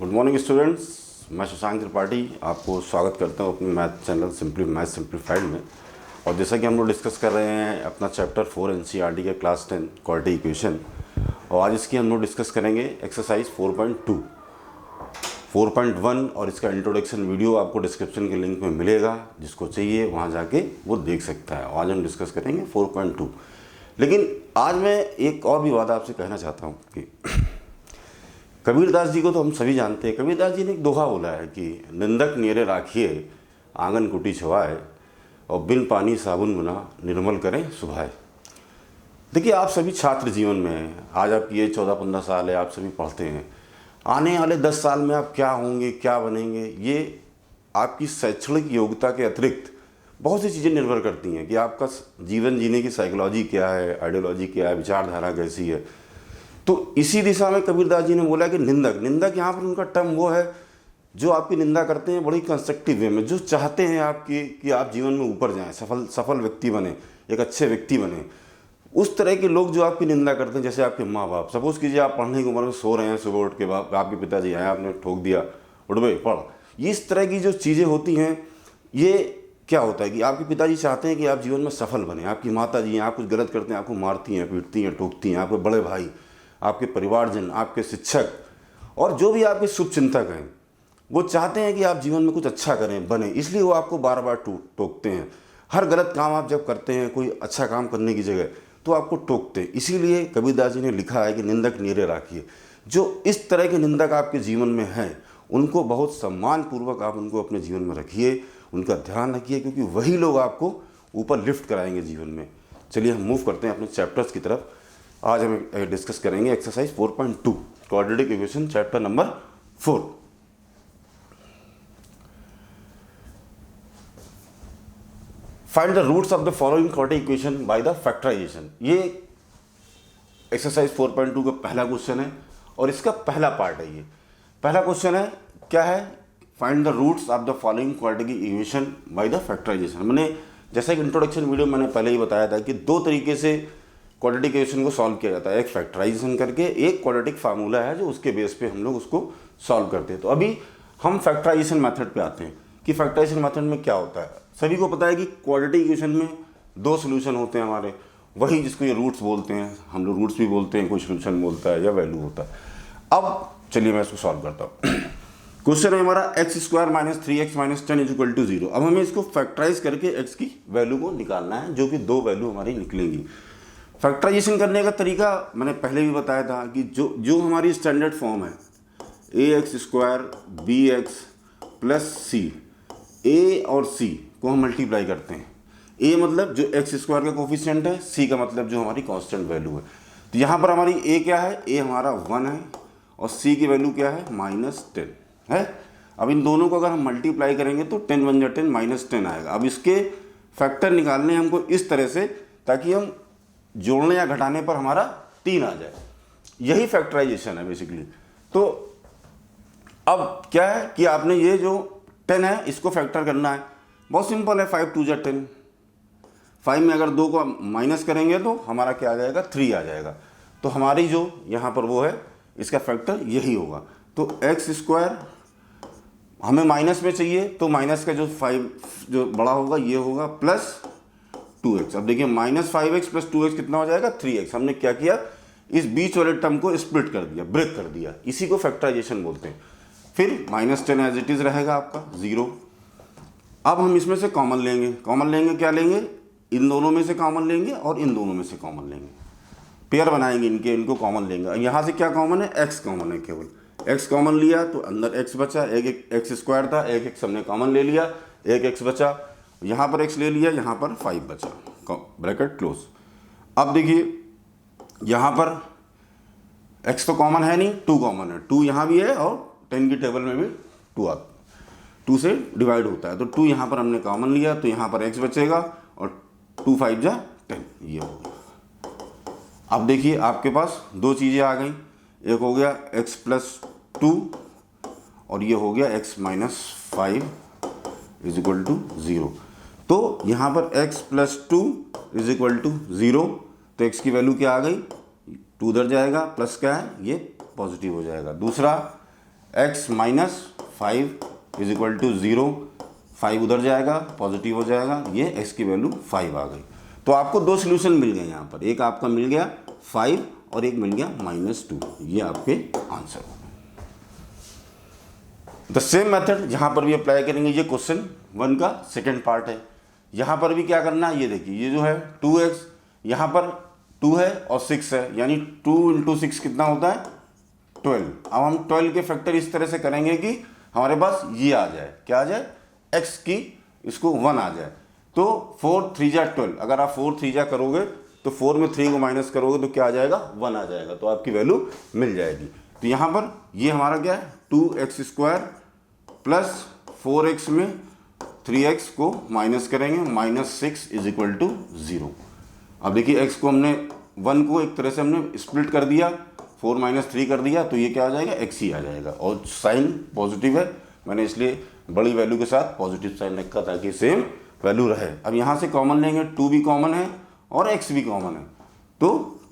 Good morning students, मैं शशांक त्रिपाठी आपको स्वागत करता हूँ अपने math channel simply math simplified में। और जैसा कि हम लोग डिस्कस कर रहे हैं अपना चैप्टर 4 एनसीईआरटी के क्लास 10 क्वाड्रेटिक इक्वेशन, और आज इसकी हम लोग डिस्कस करेंगे एक्सरसाइज 4.2, 4.1 और इसका इंट्रोडक्शन वीडियो आपको डिस्क्रिप्शन के लिंक में मिलेगा, जिसको चाहिए वहाँ जाके वो देख सकता है। आज हम डिस्कस करेंगे 4.2। लेकिन आज मैं एक और भी बात आपसे कहना चाहता हूँ कि कबीरदास जी को तो हम सभी जानते हैं। कबीरदास जी ने एक दोहा बोला है कि निंदक नेरे राखिए आंगन कुटी छवाए और बिन पानी साबुन बिना निर्मल करें सुभाए। देखिए, आप सभी छात्र जीवन में हैं। आज आपकी एज 14-15 साल है, आप सभी पढ़ते हैं। आने वाले 10 साल में आप क्या होंगे, क्या बनेंगे, ये आपकी शैक्षणिक योग्यता के अतिरिक्त बहुत सी चीज़ें निर्भर करती हैं कि आपका जीवन जीने की साइकोलॉजी क्या है, आइडियोलॉजी क्या है, विचारधारा कैसी है। तो इसी दिशा में कबीरदास जी ने बोला कि निंदक यहाँ पर उनका टर्म वो है जो आपकी निंदा करते हैं बड़ी कंस्ट्रक्टिव वे में, जो चाहते हैं आपकी कि आप जीवन में ऊपर जाएं, सफल व्यक्ति बने, एक अच्छे व्यक्ति बने। उस तरह के लोग जो आपकी निंदा करते हैं, जैसे आपके माँ बाप। सपोज कीजिए आप पढ़ने की उम्र में सो रहे हैं, सुबह उठ के आपके पिताजी आए, आपने ठोक दिया, उठ भाई पढ़। इस तरह की जो चीज़ें होती हैं, ये क्या होता है कि आपके पिताजी चाहते हैं कि आप जीवन में सफल बने। आपकी माता जी हैं, आप कुछ गलत करते हैं, आपको मारती हैं, पीटती हैं, ठोकती हैं। आपके बड़े भाई, आपके परिवारजन, आपके शिक्षक और जो भी आपके शुभचिंतक हैं, वो चाहते हैं कि आप जीवन में कुछ अच्छा करें, बने। इसलिए वो आपको बार बार टोकते हैं। हर गलत काम आप जब करते हैं, कोई अच्छा काम करने की जगह, तो आपको टोकते हैं। इसीलिए कबीरदास जी ने लिखा है कि निंदक नीरे राखिए। जो इस तरह के निंदक आपके जीवन में हैं, उनको बहुत सम्मानपूर्वक आप उनको अपने जीवन में रखिए, उनका ध्यान रखिए, क्योंकि वही लोग आपको ऊपर लिफ्ट कराएंगे जीवन में। चलिए हम मूव करते हैं अपने चैप्टर्स की तरफ। आज हम डिस्कस करेंगे exercise 4.2 quadratic equation chapter number 4। Find the roots of the following quadratic equation by the factorisation. ये एक्सरसाइज 4.2 का पहला क्वेश्चन है और इसका पहला पार्ट है। ये पहला क्वेश्चन है, क्या है? Find the roots of the following quadratic equation by the factorisation. मैंने जैसा कि इंट्रोडक्शन वीडियो मैंने पहले ही बताया था कि दो तरीके से क्वाड्रेटिक इक्वेशन को सॉल्व किया जाता है, एक फैक्टराइजेशन करके, एक क्वाड्रेटिक फार्मूला है जो उसके बेस पे हम लोग उसको सॉल्व करते हैं। तो अभी हम फैक्टराइजेशन मेथड पे आते हैं कि फैक्टराइजेशन मेथड में क्या होता है। सभी को पता है कि क्वाड्रेटिक इक्वेशन में दो सोल्यूशन होते हैं हमारे, वही जिसको ये रूट्स बोलते हैं। हम लोग रूट्स भी बोलते हैं, कोई सोल्यूशन बोलता है या वैल्यू होता है। अब चलिए मैं इसको सॉल्व करता हूँ। क्वेश्चन है हमारा x² - 3x - 10 = 0। अब हमें इसको फैक्टराइज करके x की वैल्यू को निकालना है, जो कि दो वैल्यू हमारी निकलेंगी। फैक्टराइजेशन करने का तरीका मैंने पहले भी बताया था कि जो हमारी स्टैंडर्ड फॉर्म है ax² bx + c, a और c को हम मल्टीप्लाई करते हैं। a मतलब जो x² का कोफिशिएंट है, c का मतलब जो हमारी कांस्टेंट वैल्यू है। तो यहाँ पर हमारी a क्या है? a हमारा 1 है और c की वैल्यू क्या है? -10 है। अब इन दोनों को अगर हम मल्टीप्लाई करेंगे तो 10 × 10 -10 आएगा। अब इसके फैक्टर निकालने हमको इस तरह से, ताकि हम जोड़ने या घटाने पर हमारा 3 आ जाए। यही फैक्टराइजेशन है बेसिकली। तो अब क्या है कि आपने ये जो 10 है इसको फैक्टर करना है। बहुत सिंपल है, 5 × 2 = 10। 5 में अगर 2 को माइनस करेंगे तो हमारा क्या आ जाएगा? 3 आ जाएगा। तो हमारी जो यहाँ पर वो है, इसका फैक्टर यही होगा। तो x² हमें माइनस में चाहिए, तो माइनस का जो 5 जो बड़ा होगा ये होगा +2x। अब देखिए -5x + 2x कितना हो जाएगा? 3x। हमने क्या किया? इस बीच वाले टर्म को स्प्लिट कर दिया, ब्रेक कर दिया। इसी को फैक्टराइजेशन बोलते हैं। फिर -10 एज इट इज रहेगा आपका 0। अब हम इसमें से कॉमन लेंगे। कॉमन लेंगे, क्या लेंगे? इन दोनों में से कॉमन लेंगे और इन दोनों में से कॉमन लेंगे। पेयर बनाएंगे इनको कॉमन लेंगे। यहाँ से क्या कॉमन है? x कॉमन है। केवल x कॉमन लिया तो अंदर x बचा। एक x² था, एक x हमने कॉमन ले लिया, एक x बचा। यहाँ पर x ले लिया, यहाँ पर 5 बचा, ब्रैकेट क्लोज। अब देखिए यहाँ पर x तो कॉमन है नहीं, 2 कॉमन है। 2 यहाँ भी है और 10 की टेबल में भी 2 से डिवाइड होता है। तो 2 यहाँ पर हमने कॉमन लिया, तो यहाँ पर x बचेगा और 2 × 5 = 10, ये हो गया। अब देखिए आपके पास दो चीज़ें आ गई। एक हो गया x + 2 और ये हो गया x - 5 = 0। तो यहाँ पर x + 2 = 0। तो x की वैल्यू क्या आ गई? 2 उधर जाएगा, प्लस क्या है? ये पॉजिटिव हो जाएगा। दूसरा x minus 5 is equal to 0, 5 उधर जाएगा, पॉजिटिव हो जाएगा, ये x की वैल्यू 5 आ गई। तो आपको दो सोल्यूशन मिल गए यहाँ पर, एक आपका मिल गया 5 और एक मिल गया -2, ये आपके आंसर हो गए। द सेम मेथड जहाँ पर भी अप्लाई करेंगे, ये क्वेश्चन 1 का सेकेंड पार्ट है। यहाँ पर भी क्या करना है, ये देखिए, ये जो है 2x, यहाँ पर 2 है और 6 है, यानी 2 × 6 कितना होता है 12। अब हम 12 के फैक्टर इस तरह से करेंगे कि हमारे पास ये आ जाए, क्या आ जाए, x की इसको 1 आ जाए। तो 4 3 जा 12, अगर आप 4 3 जा करोगे तो 4 में 3 को माइनस करोगे तो क्या आ जाएगा, 1 आ जाएगा, तो आपकी वैल्यू मिल जाएगी। तो यहाँ पर ये हमारा क्या है, 2x² प्लस 4x में 3x को माइनस करेंगे, -6 इज इक्वल टू 0। अब देखिए x को हमने 1 को एक तरह से हमने स्प्लिट कर दिया, 4 - 3 कर दिया, तो ये क्या आ जाएगा, x ही आ जाएगा, और साइन पॉजिटिव है, मैंने इसलिए बड़ी वैल्यू के साथ पॉजिटिव साइन रखा ताकि सेम वैल्यू रहे। अब यहाँ से कॉमन लेंगे, 2 भी कॉमन है और x भी कॉमन है, तो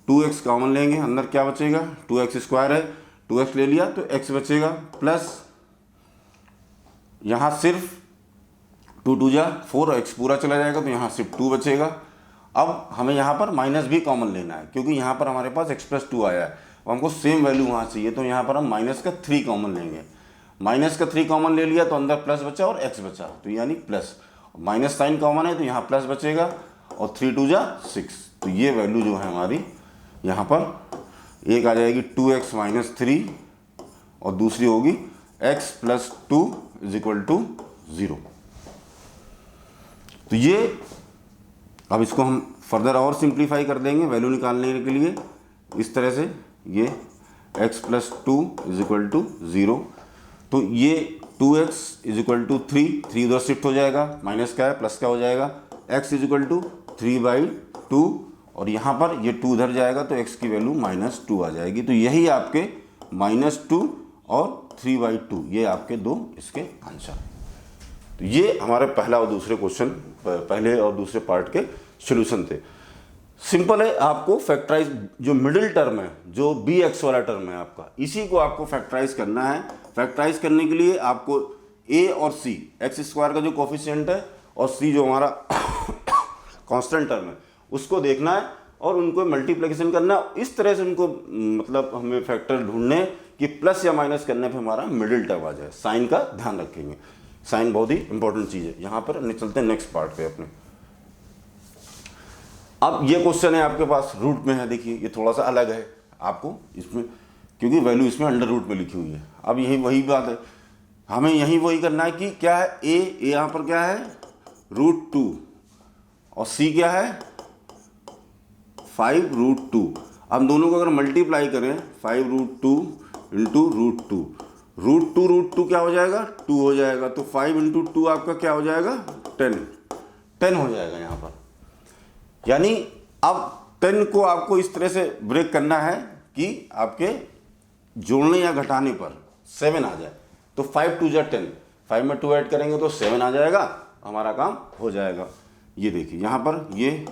2x कॉमन लेंगे, अंदर क्या बचेगा, 2x² है, 2x ले लिया तो x बचेगा, प्लस यहाँ सिर्फ 2 2 जा 4, x पूरा चला जाएगा तो यहाँ सिर्फ 2 बचेगा। अब हमें यहाँ पर माइनस भी कॉमन लेना है, क्योंकि यहाँ पर हमारे पास x+2 आया है, तो हमको सेम वैल्यू वहाँ चाहिए, तो यहाँ पर हम -3 कॉमन लेंगे। -3 कॉमन ले लिया तो अंदर प्लस बचा और x बचा, तो यानी प्लस, माइनस साइन कॉमन है तो यहाँ प्लस बचेगा, और 3 2 जा 6, तो ये वैल्यू जो है हमारी यहाँ पर एक आ जाएगी 2x - 3 और दूसरी होगी x+2 इज इक्वल टू 0। तो ये अब इसको हम फर्दर और सिंप्लीफाई कर देंगे वैल्यू निकालने के लिए, इस तरह से, ये x+2 इज इक्वल टू 0, तो ये 2x इज इक्वल टू 3 उधर शिफ्ट हो जाएगा, माइनस का है प्लस का हो जाएगा, x इज इक्वल टू 3/2, और यहाँ पर ये 2 उधर जाएगा तो x की वैल्यू -2 आ जाएगी। तो यही आपके -2 और 3/2, ये आपके दो इसके आंसर। तो ये हमारे पहला और दूसरे क्वेश्चन, पहले और दूसरे पार्ट के सॉल्यूशन थे। सिंपल है, आपको फैक्टराइज जो मिडिल टर्म है, जो bx वाला टर्म है आपका, इसी को आपको फैक्टराइज करना है। फैक्टराइज करने के लिए आपको a और c, x² का जो कोफिशिएंट है और c जो हमारा कांस्टेंट टर्म है, उसको देखना है और उनको मल्टीप्लिकेशन करना, इस तरह से उनको मतलब हमें फैक्टर ढूंढने कि प्लस या माइनस करने पे हमारा मिडिल टर्म आ जाए। साइन का ध्यान रखेंगे, साइन बहुत ही इंपॉर्टेंट चीज़ है। यहाँ पर चलते हैं नेक्स्ट पार्ट पे अपने। अब ये क्वेश्चन है आपके पास रूट में है, देखिए ये थोड़ा सा अलग है आपको इसमें, क्योंकि वैल्यू इसमें अंडर रूट में लिखी हुई है। अब यही वही बात है, हमें यही वही करना है कि क्या है, ए यहाँ पर क्या है √2 और c क्या है 5√2। अब दोनों को अगर मल्टीप्लाई करें 5√2 इंटू √2 क्या हो जाएगा, 2 हो जाएगा, तो 5 × 2 आपका क्या हो जाएगा 10 हो जाएगा यहाँ पर। यानी अब 10 को आपको इस तरह से ब्रेक करना है कि आपके जोड़ने या घटाने पर 7 आ जाए, तो 5 2 जा 10, 5 में 2 ऐड करेंगे तो 7 आ जाएगा, हमारा काम हो जाएगा। ये देखिए यहाँ पर ये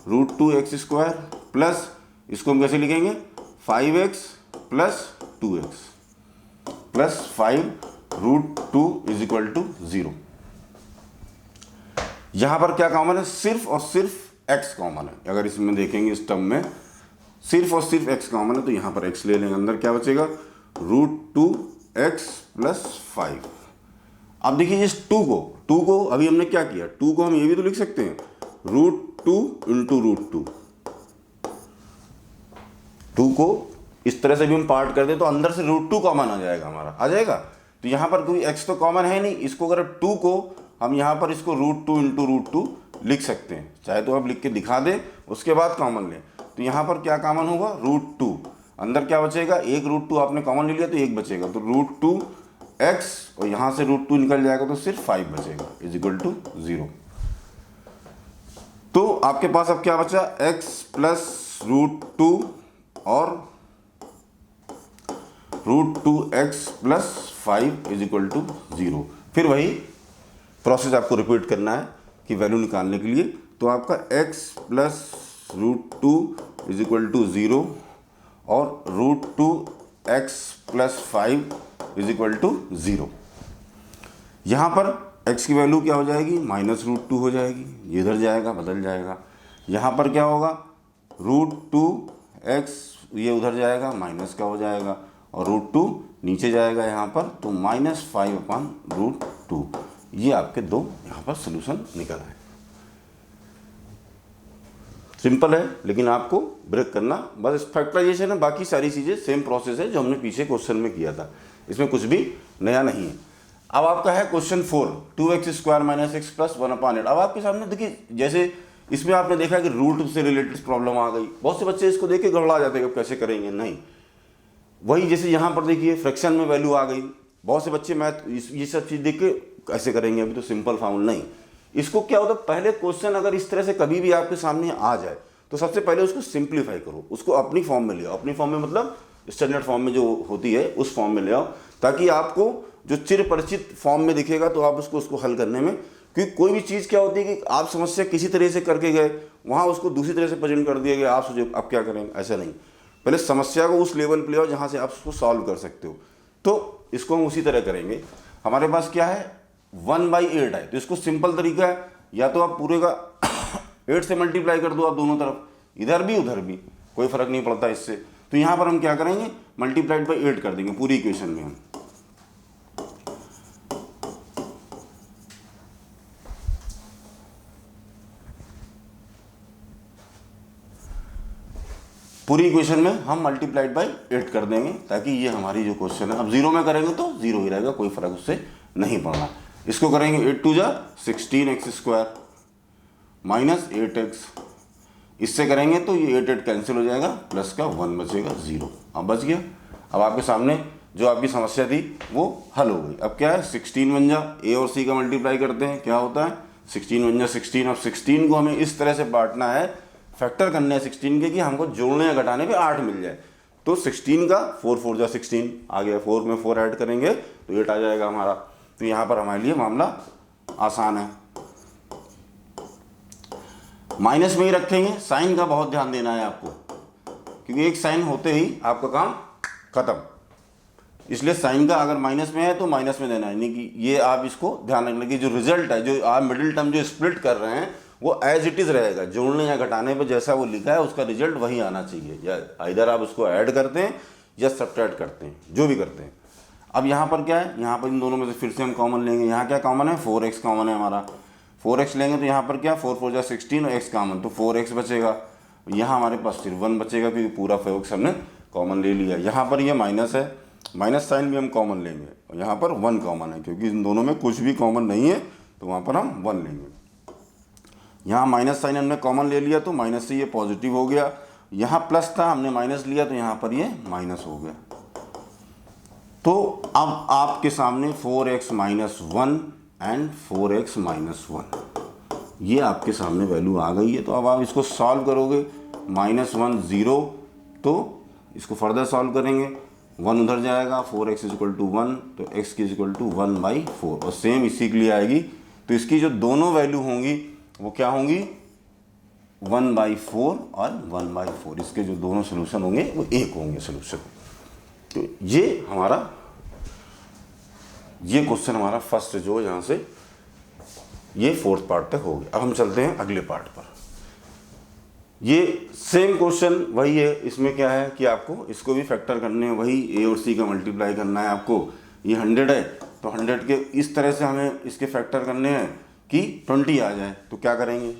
√2x² प्लस, इसको हम कैसे लिखेंगे 5x plus 2x plus 5√2 is equal to 0। यहाँ पर क्या कॉमन है, सिर्फ और सिर्फ x कॉमन है। अगर इसमें देखेंगे इस टर्म में सिर्फ और सिर्फ x कॉमन है, तो यहाँ पर x ले लेंगे, अंदर क्या बचेगा √2x प्लस 5। अब देखिए इस 2 को अभी हमने क्या किया, 2 को हम ये भी तो लिख सकते हैं √2 इंटू √2। 2 को इस तरह से भी हम पार्ट कर दें तो अंदर से √2 कॉमन आ जाएगा, हमारा आ जाएगा। तो यहाँ पर कोई x तो कॉमन है नहीं, इसको अगर 2 को हम यहाँ पर इसको √2 इंटू √2 लिख सकते हैं, चाहे तो आप लिख के दिखा दें उसके बाद कॉमन लें। तो यहाँ पर क्या कॉमन होगा √2, अंदर क्या बचेगा, एक √2 आपने कॉमन ले लिया तो एक बचेगा, तो √2x और यहाँ से √2 निकल जाएगा तो सिर्फ 5 बचेगा इज इक्वल टू 0। तो आपके पास अब क्या बचा, x प्लस √2 और √2x plus 5 is equal to 0। फिर वही प्रोसेस आपको रिपीट करना है कि वैल्यू निकालने के लिए। तो आपका x plus √2 is equal to 0 और x plus 5 is equal to 0। यहाँ पर x की वैल्यू क्या हो जाएगी, -√2 हो जाएगी, ये इधर जाएगा, बदल जाएगा। यहाँ पर क्या होगा, √2x ये उधर जाएगा, माइनस का हो जाएगा, और √2 नीचे जाएगा यहाँ पर, तो -5/√2। ये आपके दो यहाँ पर सोल्यूशन निकल आए। सिंपल है, लेकिन आपको ब्रेक करना बस फैक्टराइजेशन है, बाकी सारी चीज़ें सेम प्रोसेस है जो हमने पीछे क्वेश्चन में किया था, इसमें कुछ भी नया नहीं है। अब आपका है क्वेश्चन 4, 2x² - x + 1/8। अब आपके सामने देखिए, जैसे इसमें आपने देखा कि रूट से रिलेटेड प्रॉब्लम आ गई, बहुत से बच्चे इसको देख के गड़बड़ा जाते हैं कि कैसे करेंगे, नहीं वही जैसे यहाँ पर देखिए फ्रैक्शन में वैल्यू आ गई, बहुत से बच्चे मैथ ये सब चीज़ देख के कैसे करेंगे, अभी तो सिंपल फॉर्मूला नहीं। इसको क्या होता है, पहले क्वेश्चन अगर इस तरह से कभी भी आपके सामने आ जाए तो सबसे पहले उसको सिंप्लीफाई करो, उसको अपनी फॉर्म में ले आओ, अपनी फॉर्म में मतलब स्टैंडर्ड फॉर्म में जो होती है उस फॉर्म में ले आओ, ताकि आपको जो चिर परिचित फॉर्म में दिखेगा तो आप उसको हल करने में, क्योंकि कोई भी चीज़ क्या होती है कि आप समस्या किसी तरह से करके गए, वहाँ उसको दूसरी तरह से प्रेजेंट कर दिया गया, आप सोचो अब क्या करेंगे, ऐसा नहीं। पहले समस्या को उस लेवल पे ले आओ जहाँ से आप उसको सॉल्व कर सकते हो। तो इसको हम उसी तरह करेंगे। हमारे पास क्या है, 1/8 है, तो इसको सिंपल तरीका है, या तो आप पूरे का 8 से मल्टीप्लाई कर दो आप दोनों तरफ, इधर भी उधर भी, कोई फर्क नहीं पड़ता इससे। तो यहाँ पर हम क्या करेंगे, मल्टीप्लाइड बाई 8 कर देंगे पूरी इक्वेशन में हम। पूरी इक्वेशन में हम मल्टीप्लाइड बाई 8 कर देंगे, ताकि ये हमारी जो क्वेश्चन है, अब 0 में करेंगे तो 0 ही रहेगा, कोई फर्क उससे नहीं पड़ना। इसको करेंगे 8 × 2 = 16x² - 8x, इससे करेंगे तो ये 8 कैंसिल हो जाएगा, प्लस का 1 बचेगा 0। अब बच गया। अब आपके सामने जो आपकी समस्या थी वो हल हो गई। अब क्या है, 16 बन जा, a और c का मल्टीप्लाई करते हैं, क्या होता है 16 बन जा 16। अब 16 को हमें इस तरह से बांटना है, फैक्टर करने हैं 16 के, कि हमको जोड़ने या घटाने पे 8 मिल जाए। तो 16 का 4 × 4 = 16 आ गया, 4 में 4 ऐड करेंगे तो 8 आ जाएगा हमारा। तो यहाँ पर हमारे लिए मामला आसान है। माइनस में ही रखेंगे, साइन का बहुत ध्यान देना है आपको, क्योंकि एक साइन होते ही आपका काम खत्म। इसलिए साइन का अगर माइनस में है तो माइनस में देना है, यानी कि ये आप इसको ध्यान रखने की, जो रिजल्ट है, जो आप मिडिल टर्म जो स्प्लिट कर रहे हैं वो एज इट इज़ रहेगा, जोड़ने या घटाने पर जैसा वो लिखा है उसका रिजल्ट वही आना चाहिए, या इधर आप उसको ऐड करते हैं या सब्ट्रैक्ट करते हैं, जो भी करते हैं। अब यहाँ पर क्या है, यहाँ पर इन दोनों में से फिर से हम कॉमन लेंगे। यहाँ क्या कॉमन है, 4x कॉमन है हमारा, 4x लेंगे तो यहाँ पर क्या 4 × 4 = 16 और x कॉमन, तो 4x बचेगा। यहाँ हमारे पास सिर्फ 1 बचेगा, क्योंकि पूरा 4x हमने कॉमन ले लिया। यहाँ पर ये माइनस है, माइनस साइन भी हम कॉमन लेंगे, और यहाँ पर 1 कॉमन है, क्योंकि इन दोनों में कुछ भी कॉमन नहीं है, तो वहाँ पर हम 1 लेंगे। यहाँ माइनस साइन हमने कॉमन ले लिया तो माइनस से ये पॉजिटिव हो गया, यहाँ प्लस था हमने माइनस लिया तो यहाँ पर ये माइनस हो गया। तो अब आपके सामने 4x - 1 एंड 4x - 1 ये आपके सामने वैल्यू आ गई है। तो अब आप इसको सॉल्व करोगे, -1 0, तो इसको फर्दर सॉल्व करेंगे, 1 उधर जाएगा, 4x = 1, तो x = 1/4, और सेम इसी के लिए आएगी। तो इसकी जो दोनों वैल्यू होंगी वो क्या होंगी, 1/4 और 1/4, इसके जो दोनों सोल्यूशन होंगे वो एक होंगे सोल्यूशन। तो ये क्वेश्चन हमारा फर्स्ट जो यहाँ से ये 4th पार्ट तक हो गया। अब हम चलते हैं अगले पार्ट पर। ये सेम क्वेश्चन वही है, इसमें क्या है कि आपको इसको भी फैक्टर करने हैं, वही a और c का मल्टीप्लाई करना है आपको। ये 100 है तो 100 के इस तरह से हमें इसके फैक्टर करने हैं कि 20 आ जाए। तो क्या करेंगे,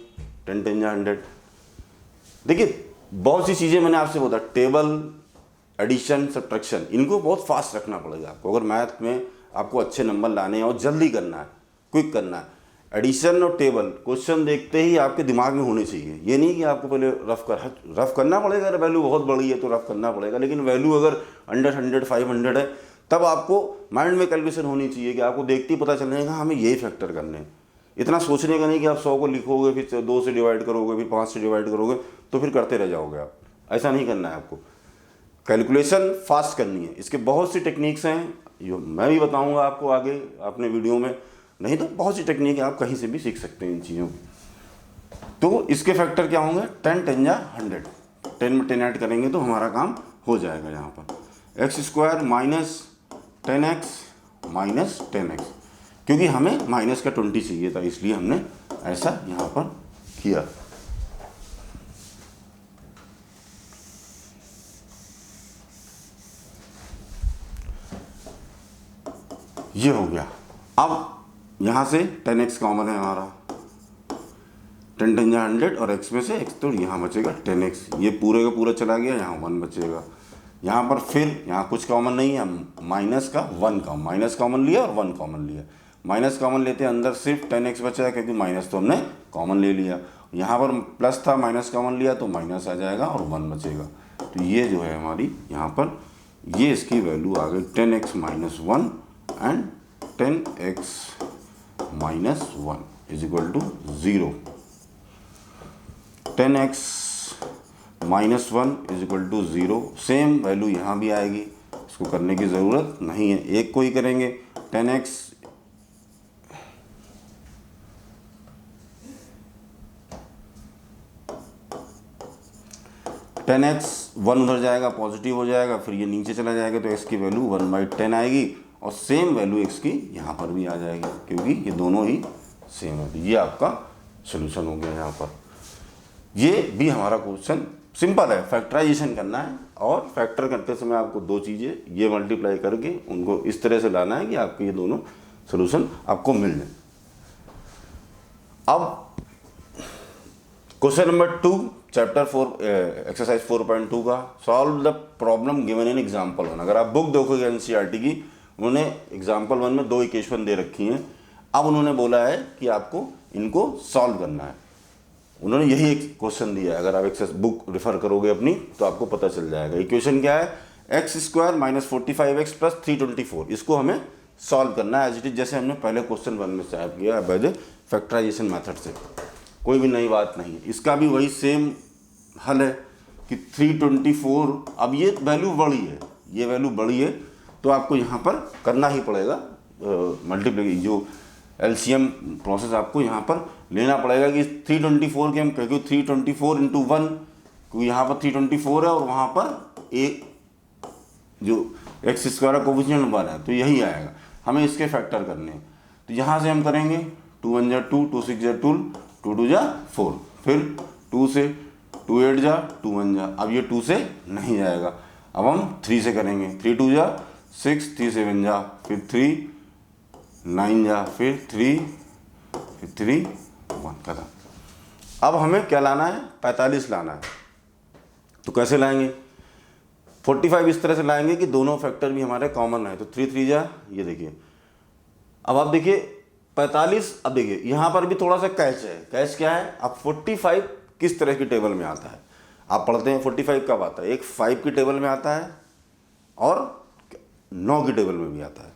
10 × 10 = 100। देखिए बहुत सी चीज़ें मैंने आपसे बोला, टेबल, एडिशन, सब्ट्रैक्शन, इनको बहुत फास्ट रखना पड़ेगा आपको, अगर मैथ में आपको अच्छे नंबर लाने हैं और जल्दी करना है, क्विक करना है। एडिशन और टेबल क्वेश्चन देखते ही आपके दिमाग में होने चाहिए, ये नहीं कि आपको पहले रफ करना पड़ेगा, अगर वैल्यू बहुत बड़ी है तो रफ करना पड़ेगा, लेकिन वैल्यू अगर 100, 100, 500 है तब आपको माइंड में कैलकुलेशन होनी चाहिए कि आपको देखते ही पता चलेगा हमें यही फैक्टर करने हैं। इतना सोचने का नहीं कि आप 100 को लिखोगे, फिर 2 से डिवाइड करोगे, फिर 5 से डिवाइड करोगे, तो फिर करते रह जाओगे आप। ऐसा नहीं करना है आपको, कैलकुलेशन फास्ट करनी है। इसके बहुत सी टेक्निक्स हैं, जो मैं भी बताऊंगा आपको आगे अपने वीडियो में, नहीं तो बहुत सी टेक्निक आप कहीं से भी सीख सकते हैं इन चीज़ों की। तो इसके फैक्टर क्या होंगे, 10 × 10 = 100, 10 में 10 ऐड करेंगे तो हमारा काम हो जाएगा। यहाँ पर x square minus 10x minus 10x, क्योंकि हमें माइनस का 20 चाहिए था, इसलिए हमने ऐसा यहाँ पर किया। ये हो गया। अब यहाँ से 10x कॉमन है हमारा, 10 10 जा 100 और x में से x तो यहाँ बचेगा 10x, ये पूरे का पूरा चला गया, यहाँ 1 बचेगा। यहाँ पर फिर यहाँ कुछ कॉमन नहीं है, माइनस का 1 का माइनस कॉमन लिया और 1 कॉमन लिया। माइनस कॉमन लेते हैं, अंदर सिर्फ 10x बचा है क्योंकि माइनस तो हमने कॉमन ले लिया। यहाँ पर प्लस था, माइनस कॉमन लिया तो माइनस आ जाएगा और 1 बचेगा। तो ये जो है हमारी यहाँ पर ये इसकी वैल्यू आ गई 10x minus 1 and 10x minus 1 is equal to 0। 10x minus 1 is equal to 0। Same value यहाँ भी आएगी, इसको करने की ज़रूरत नहीं है, एक को ही करेंगे। 10x 1 उधर जाएगा, पॉजिटिव हो जाएगा, फिर ये नीचे चला जाएगा तो x की वैल्यू 1/10 आएगी और सेम वैल्यू x की यहाँ पर भी आ जाएगी क्योंकि ये दोनों ही सेम है। तो ये आपका सोल्यूशन हो गया। यहाँ पर ये भी हमारा क्वेश्चन सिंपल है, फैक्टराइजेशन करना है और फैक्टर करते समय आपको दो चीज़ें ये मल्टीप्लाई करके उनको इस तरह से लाना है कि आपके ये दोनों सोल्यूशन आपको मिल जाए। अब क्वेश्चन नंबर 2 चैप्टर 4 एक्सरसाइज 4.2 का, solve the problem given in example 1। अगर आप बुक देखोगे एनसीईआरटी की, उन्होंने एग्जाम्पल 1 में 2 इक्वेशन दे रखी हैं। अब उन्होंने बोला है कि आपको इनको सॉल्व करना है। उन्होंने यही एक क्वेश्चन दिया है, अगर आप एक्सेस बुक रेफर करोगे अपनी तो आपको पता चल जाएगा। इक्वेशन क्या है, x square minus 45x plus 324, इसको हमें सॉल्व करना है एज इट इज, जैसे हमने पहले क्वेश्चन 1 में सॉल्व किया बाय द फैक्टराइजेशन मेथड से। कोई भी नई बात नहीं है, इसका भी वही सेम हल है कि 324। अब ये वैल्यू बड़ी है, ये वैल्यू बड़ी है तो आपको यहाँ पर करना ही पड़ेगा मल्टीप्लिकेशन, जो एलसीएम प्रोसेस आपको यहाँ पर लेना पड़ेगा कि 324 के हम, क्योंकि 324 इंटू 1, क्योंकि यहाँ पर 324 है और वहाँ पर एक जो एक्स स्क्वायर कोफिशिएंट 1 है तो यही आएगा। हमें इसके फैक्टर करने हैं तो यहाँ से हम करेंगे 2 1 जा 2, 2 6 जा 2, 2 2 जा 4, फिर 2 से 2 8 जा 2 1 जा। अब ये 2 से नहीं जाएगा, अब हम 3 से करेंगे, 3 2 जा 6, 3 7 जा, फिर 3 9 जा, फिर 3 1 खत्म। अब हमें क्या लाना है, 45 लाना है। तो कैसे लाएंगे, 45 इस तरह से लाएंगे कि दोनों फैक्टर भी हमारे कॉमन है। तो 3 3 जा, ये देखिए। अब आप देखिए 45, अब देखिए यहाँ पर भी थोड़ा सा कैच है। कैच क्या है, अब 45 किस तरह की टेबल में आता है, आप पढ़ते हैं 45 कब आता है, एक 5 की टेबल में आता है और 9 की टेबल में भी आता है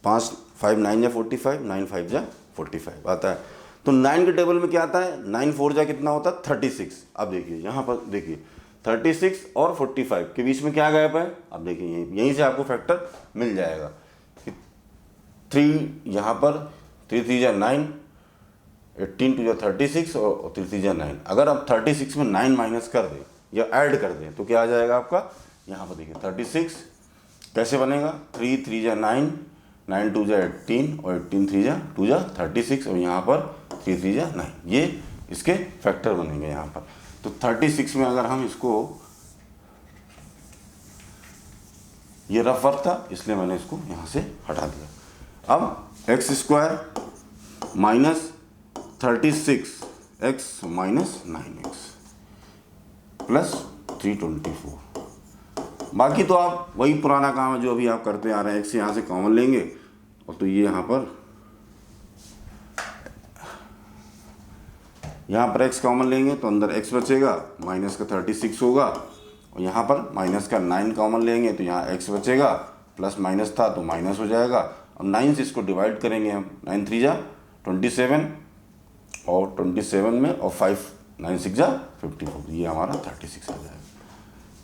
5 5 9 जा 45, 9 5 जा 45 आता है। तो 9 के टेबल में क्या आता है, 9 4 जा कितना होता है 36। अब देखिए यहाँ पर देखिए 36 और 45 के बीच में क्या गैप है, अब देखिए यहीं से आपको फैक्टर मिल जाएगा कि 3 यहाँ पर 3 3 जा 9, 18 2 जा 36 और 3 3 जा 9। अगर आप 36 में 9 माइनस कर दें या ऐड कर दें तो क्या आ जाएगा आपका, यहाँ पर देखिए 36 कैसे बनेगा, 3 3 जा 9, 9 2 जा 18 और 18 3 जा 2 जा 36 और यहाँ पर 3 3 जा 9, ये इसके फैक्टर बनेंगे यहाँ पर। तो 36 में अगर हम इसको, ये रफ वर्क था इसलिए मैंने इसको यहाँ से हटा दिया। अब x square minus 36x minus 9x plus 324। बाकी तो आप वही पुराना काम है जो अभी आप करते आ रहे हैं, x यहाँ से कॉमन लेंगे और तो ये यहाँ पर x कॉमन लेंगे तो अंदर x बचेगा, माइनस का 36 होगा और यहाँ पर माइनस का 9 कॉमन लेंगे तो यहाँ x बचेगा, प्लस माइनस था तो माइनस हो जाएगा और 9 से इसको डिवाइड करेंगे हम, 9 3 जा 27 और 27 में और 5 9 6 जा 54, ये हमारा 36 आ जाएगा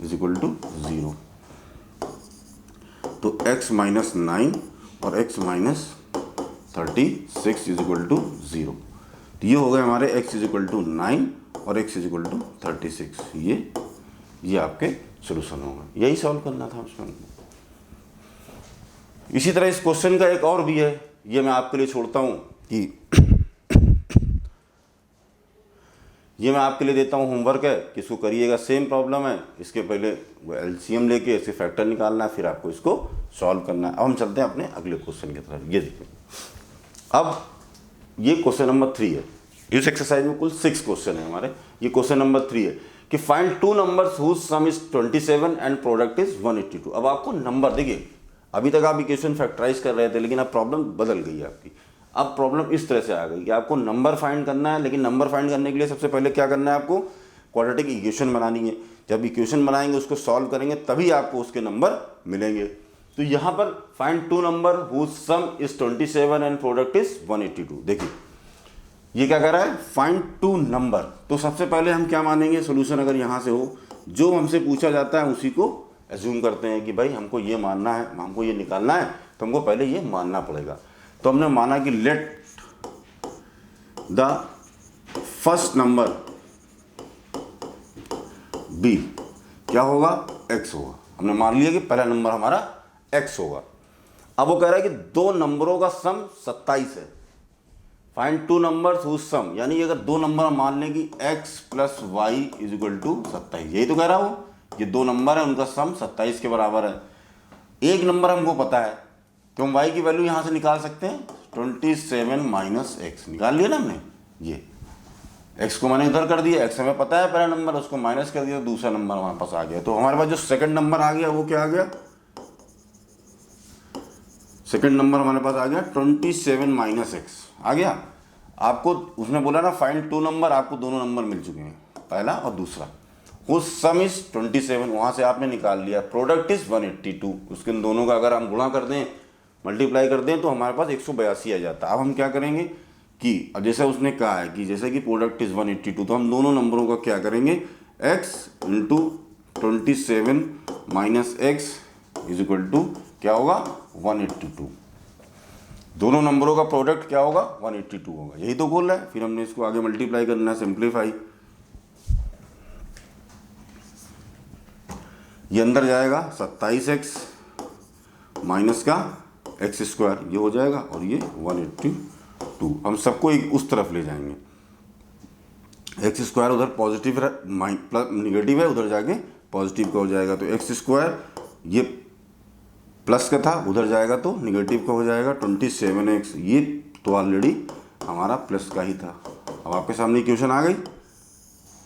इज इक्वल टू 0। तो x माइनस 9 और x minus 36 is equal to 0। तो ये हो गए हमारे x इज इक्वल टू 9 और x इज इक्वल टू 36। ये आपके सोल्यूशन होगा। यही सॉल्व करना था उसमें। इसी तरह इस क्वेश्चन का एक और भी है, ये मैं आपके लिए छोड़ता हूँ कि ये मैं आपके लिए देता हूँ होमवर्क है कि इसको करिएगा। सेम प्रॉब्लम है, इसके पहले एलसीएम लेके इससे फैक्टर निकालना है, फिर आपको इसको सॉल्व करना है। अब हम चलते हैं अपने अगले क्वेश्चन की तरफ। ये देखिए, अब ये क्वेश्चन नंबर 3 है। इस एक्सरसाइज में कुल 6 क्वेश्चन है हमारे। ये क्वेश्चन नंबर 3 है कि find 2 numbers whose sum is 27 and product is 182। अब आपको नंबर देखिए, अभी तक आप इक्वेशन फैक्टराइज कर रहे थे, लेकिन अब प्रॉब्लम बदल गई है आपकी। अब प्रॉब्लम इस तरह से आ गई कि आपको नंबर फाइंड करना है, लेकिन नंबर फाइंड करने के लिए सबसे पहले क्या करना है, आपको क्वाड्रेटिक इक्वेशन बनानी है। जब इक्वेशन बनाएंगे, उसको सॉल्व करेंगे, तभी आपको उसके नंबर मिलेंगे। तो यहाँ पर find 2 number whose sum is 27 and product is 182। देखिए ये क्या कर रहा है, फाइंड 2 नंबर। तो सबसे पहले हम क्या मानेंगे, सोल्यूशन अगर यहाँ से हो, जो हमसे पूछा जाता है उसी को एज्यूम करते हैं कि भाई हमको ये मानना है, हमको ये निकालना है, तो हमको पहले ये मानना पड़ेगा। तो हमने माना कि let the first number be क्या होगा, x होगा। हमने मान लिया कि पहला नंबर हमारा x होगा। अब वो कह रहा है कि 2 नंबरों का सम 27 है। फाइंड 2 नंबर्स हुज सम, यानी अगर 2 नंबर मान लें कि x plus y is equal to 27, यही तो कह रहा है वो। ये 2 नंबर है, उनका सम 27 के बराबर है। एक नंबर हमको पता है, तो हम y की वैल्यू यहाँ से निकाल सकते हैं, 27 माइनस एक्स निकाल लिया ना हमने। ये x को मैंने इधर कर दिया, x हमें पता है पहला नंबर, उसको माइनस कर दिया, दूसरा नंबर हमारे पास आ गया। तो हमारे पास जो सेकंड नंबर आ गया वो क्या आ गया, सेकंड नंबर हमारे पास आ गया 27 माइनस एक्स आ गया। आपको उसने बोला ना फाइंड 2 नंबर, आपको दोनों नंबर मिल चुके हैं, पहला और दूसरा। उस सम इज 27, वहाँ से आपने निकाल लिया। प्रोडक्ट इज 182, उसके दोनों का अगर हम गुणा कर दें, मल्टीप्लाई कर दें, तो हमारे पास 182 आ जाता है। अब हम क्या करेंगे कि अब जैसे उसने कहा है कि जैसे कि प्रोडक्ट इज 182, तो हम दोनों नंबरों का क्या करेंगे, x into 27 minus x is equal to क्या होगा, 182। दोनों नंबरों का प्रोडक्ट क्या होगा, 182 होगा। यही तो बोल रहा है। फिर हमने इसको आगे मल्टीप्लाई करना है, सिंप्लीफाई। ये अंदर जाएगा 27x माइनस का एक्स स्क्वायर, ये हो जाएगा, और ये 182। हम सबको एक उस तरफ ले जाएंगे। एक्स स्क्वायर उधर पॉजिटिव प्लस निगेटिव है, उधर जाके पॉजिटिव का हो जाएगा। तो एक्स स्क्वायर ये प्लस का था, उधर जाएगा तो निगेटिव का हो जाएगा 27x। ये तो ऑलरेडी हमारा प्लस का ही था। अब आपके सामने इक्वेशन आ गई।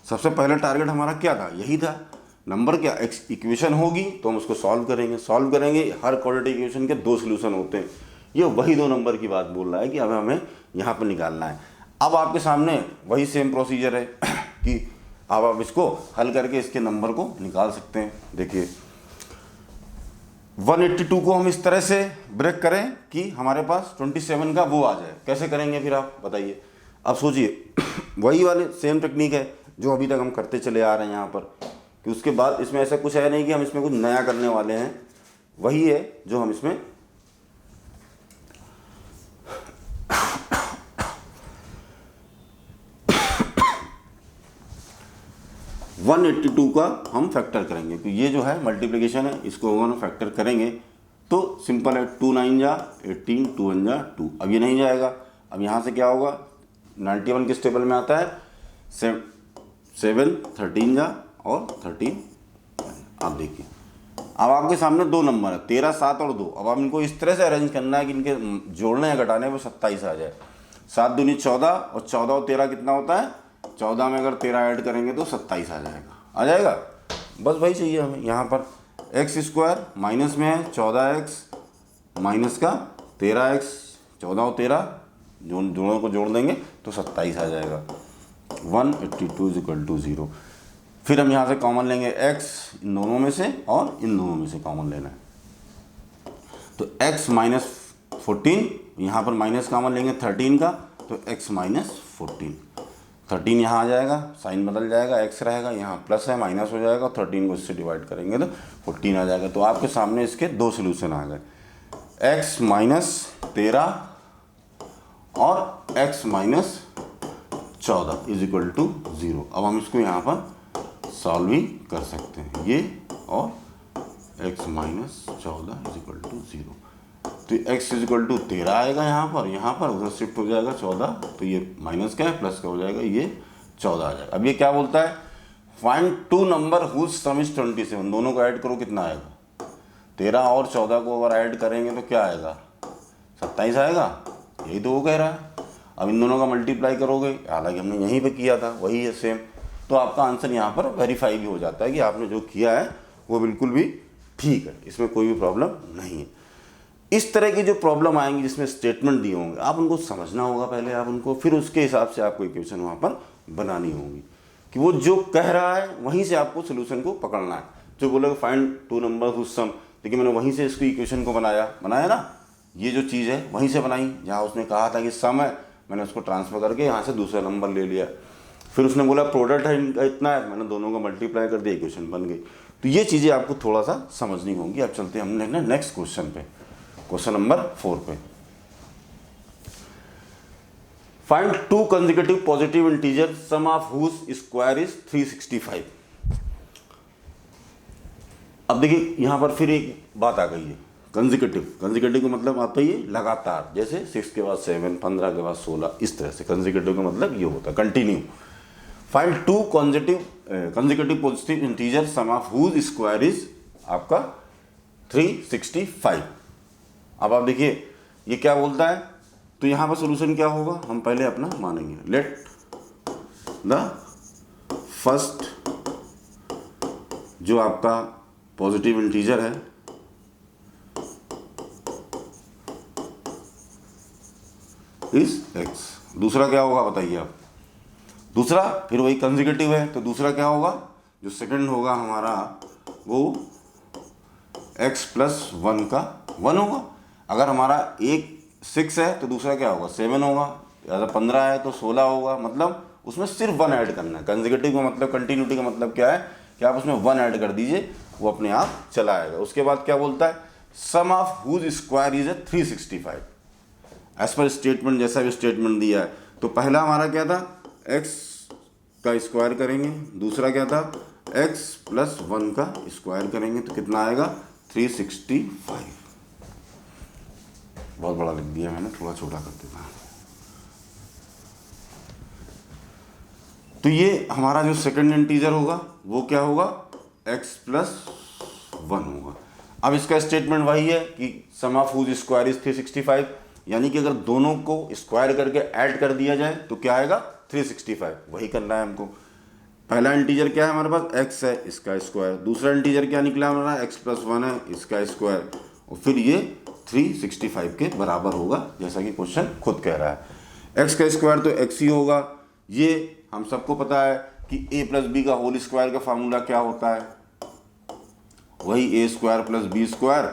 सबसे पहला टारगेट हमारा क्या था, यही था। नंबर क्या, इक्वेशन होगी तो हम उसको सॉल्व करेंगे। हर क्वाड्रेटिक इक्वेशन के 2 सोल्यूशन होते हैं। ये वही 2 नंबर की बात बोल रहा है कि अब हमें यहाँ पर निकालना है। अब आपके सामने वही सेम प्रोसीजर है कि अब आप इसको हल करके इसके नंबर को निकाल सकते हैं। देखिए 182 को हम इस तरह से ब्रेक करें कि हमारे पास 27 का वो आ जाए। कैसे करेंगे फिर आप बताइए। अब सोचिए वही वाले सेम टेक्निक है जो अभी तक हम करते चले आ रहे हैं यहाँ पर, कि उसके बाद इसमें ऐसा कुछ है नहीं कि हम इसमें कुछ नया करने वाले हैं। वही है जो हम इसमें 182 का हम फैक्टर करेंगे, क्योंकि ये जो है मल्टीप्लिकेशन है, इसको हम फैक्टर करेंगे तो सिंपल है। 2 9 जा 18, 2 1 जा 2। अब ये नहीं जाएगा। अब यहाँ से क्या होगा, 91 किस टेबल में आता है, 7 13 जा और 13। आप देखिए अब आपके सामने 2 नंबर है, 13 7 और 2। अब आप इनको इस तरह से अरेंज करना है कि इनके जोड़ने या घटाने में 27 आ जाए। 7 दूनी 14 और 14 और 13 कितना होता है, 14 में अगर 13 ऐड करेंगे तो 27 आ जाएगा। बस वही चाहिए हमें। यहाँ पर एक्स स्क्वायर माइनस में है, 14x माइनस का 13x, 14 और 13 दोनों को जोड़ देंगे तो 27 आ जाएगा। 182 इज इक्वल टू 0। फिर हम यहाँ से कॉमन लेंगे x इन दोनों में से और इन दोनों में से कॉमन लेना है। तो x माइनस 14, यहाँ पर माइनस कॉमन लेंगे 13 का, तो x माइनस 14। 13 यहाँ आ जाएगा, साइन बदल जाएगा, x रहेगा, यहाँ प्लस है माइनस हो जाएगा, 13 को इससे डिवाइड करेंगे तो 14 आ जाएगा। तो आपके सामने इसके 2 सोल्यूशन आ गए, x माइनस 13 और x minus 14 is equal to 0। अब हम इसको यहाँ पर सॉल्व भी कर सकते हैं। ये और x माइनस 14 इजिकल टू 0। तो x इजिकल टू 13 आएगा यहाँ पर उधर शिफ्ट हो जाएगा 14, तो ये माइनस का है प्लस का हो जाएगा, ये 14 आ जाएगा। अब ये क्या बोलता है, find two number whose sum is 27। दोनों को ऐड करो, कितना आएगा, 13 और 14 को अगर ऐड करेंगे तो क्या आएगा, 27 आएगा। यही तो वो कह रहा है। अब इन दोनों का मल्टीप्लाई करोगे, हालांकि हमने यहीं पे किया था, वही है सेम, तो आपका आंसर यहाँ पर वेरीफाई भी हो जाता है कि आपने जो किया है वो बिल्कुल भी ठीक है, इसमें कोई भी प्रॉब्लम नहीं है। इस तरह की जो प्रॉब्लम आएंगी जिसमें स्टेटमेंट दिए होंगे, आप उनको समझना होगा पहले, आप उनको, फिर उसके हिसाब से आपको इक्वेशन वहाँ पर बनानी होगी कि वो जो कह रहा है वहीं से आपको सोल्यूशन को पकड़ना है। जो बोलेगा find two number whose sum, देखिए मैंने वहीं से इसको इक्वेशन को बनाया ना, ये जो चीज़ है वहीं से बनाई। जहाँ उसने कहा था कि सम है, मैंने उसको ट्रांसफर करके यहाँ से दूसरा नंबर ले लिया। फिर उसने बोला प्रोडक्ट है इनका इतना है, मैंने दोनों को मल्टीप्लाई कर दिया, इक्वेशन बन गई। तो ये चीज़ें आपको थोड़ा सा समझनी होंगी। अब चलते हैं हमने नेक्स्ट क्वेश्चन पे, क्वेश्चन नंबर 4 पे। Find two consecutive positive integer sum of whose square is 365। अब देखिए यहाँ पर फिर एक बात आ गई है, कंसेक्यूटिव का मतलब आता ही है लगातार, जैसे 6 के बाद 7, 15 के बाद 16, इस तरह से कंसेक्यूटिव का मतलब ये होता है continue. Find two consecutive positive integer sum of whose square is आपका 365। अब आप देखिए ये क्या बोलता है, तो यहाँ पर सोल्यूशन क्या होगा, हम पहले अपना मानेंगे। लेट द फर्स्ट जो आपका पॉजिटिव इंटीजर है इज x, दूसरा क्या होगा बताइए आप, दूसरा फिर वही कंसेक्यूटिव है तो दूसरा क्या होगा, जो सेकंड होगा हमारा वो x प्लस 1 का 1 होगा। अगर हमारा एक 6 है तो दूसरा क्या होगा 7 होगा, या 15 है तो 16 होगा। मतलब उसमें सिर्फ 1 ऐड करना है। कंसेक्यूटिव का मतलब, कंटिन्यूटी का मतलब क्या है कि आप उसमें 1 ऐड कर दीजिए, वो अपने आप चला आएगा। उसके बाद क्या बोलता है, sum of whose square is 365 as per statement, जैसा भी स्टेटमेंट दिया है। तो पहला हमारा क्या था, x का स्क्वायर करेंगे, दूसरा क्या था x प्लस 1 का स्क्वायर करेंगे, तो कितना आएगा 365। बहुत बड़ा लिख दिया मैंने, थोड़ा छोटा कर देता हूँ। तो ये हमारा जो सेकंड इंटीजर होगा वो क्या होगा, x प्लस 1 होगा। अब इसका स्टेटमेंट वही है कि सम ऑफ हुज स्क्वायर इज 365, यानी कि अगर दोनों को स्क्वायर करके ऐड कर दिया जाए तो क्या आएगा 365, वही करना है हमको। पहला इंटीजर क्या है हमारे पास, x है, इसका स्क्वायर। दूसरा इंटीजर क्या निकला हमारा, x प्लस 1 है, इसका स्क्वायर, और फिर ये 365 के बराबर होगा, जैसा कि क्वेश्चन खुद कह रहा है। x का स्क्वायर तो x ही होगा। ये हम सबको पता है कि a प्लस बी का होल स्क्वायर का फार्मूला क्या होता है, वही a square plus B square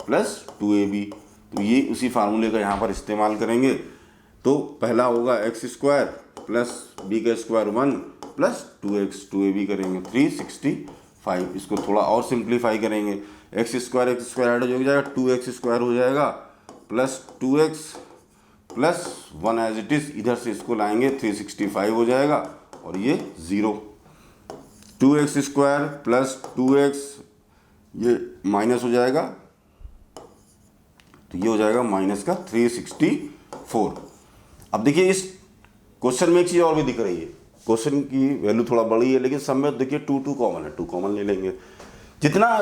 plus 2ab। तो ये उसी फार्मूले का यहाँ पर इस्तेमाल करेंगे। तो पहला होगा x स्क्वायर प्लस बी का स्क्वायर 1 प्लस 2x, 2ab करेंगे 365। इसको थोड़ा और सिंप्लीफाई करेंगे, x स्क्वायर ऐड हो जाएगा, 2x स्क्वायर हो जाएगा plus 2x plus 1 as it is, इधर से इसको लाएंगे 365 हो जाएगा, और ये 0। 2x स्क्वायर प्लस 2x ये माइनस हो जाएगा, तो ये हो जाएगा माइनस का 364। अब देखिए इस क्वेश्चन में एक चीज़ और भी दिख रही है, क्वेश्चन की वैल्यू थोड़ा बड़ी है, लेकिन सब में देखिए 2 कॉमन है, 2 कॉमन ले लेंगे। जितना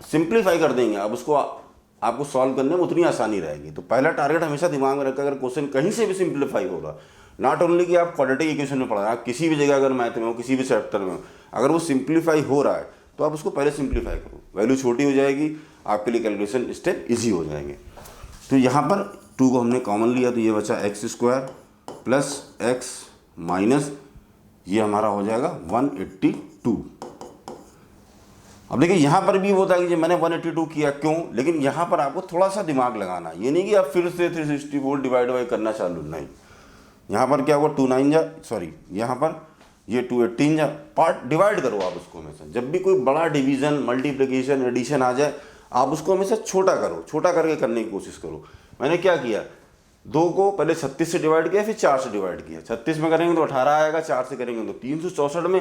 सिंप्लीफाई कर देंगे अब उसको आपको सॉल्व करने में उतनी आसानी रहेगी। तो पहला टारगेट हमेशा दिमाग में रखकर, अगर क्वेश्चन कहीं से भी सिंप्लीफाई हो रहा, नॉट ओनली कि आप क्वाड्रेटिक इक्वेशन में पढ़ रहे हैं, आप किसी भी जगह अगर मैथ में हो, किसी भी चैप्टर में हो, अगर वो सिंप्लीफाई हो रहा है तो आप उसको पहले सिंप्लीफाई करो, वैल्यू छोटी हो जाएगी, आपके लिए कैलकुलेशन स्टेप ईजी हो जाएंगे। तो यहाँ पर 2 को हमने कॉमन लिया, तो ये बचा x square plus x minus ये हमारा हो जाएगा 182। अब देखिए यहाँ पर भी होता है कि मैंने 182 किया क्यों, लेकिन यहाँ पर आपको थोड़ा सा दिमाग लगाना, ये नहीं कि आप फिर से 364 डिवाइड बाई करना चालू, नहीं। यहाँ पर क्या होगा 2 9 जा, सॉरी यहाँ पर ये 2 18 जा, पार्ट डिवाइड करो आप उसको हमेशा। जब भी कोई बड़ा डिवीजन, मल्टीप्लिकेशन, एडिशन आ जाए, आप उसको हमेशा छोटा करो, छोटा करके करने की कोशिश करो। मैंने क्या किया, 2 को पहले 36 से डिवाइड किया, फिर 4 से डिवाइड किया। 36 में करेंगे तो 18 आएगा, 4 से करेंगे तो 364 में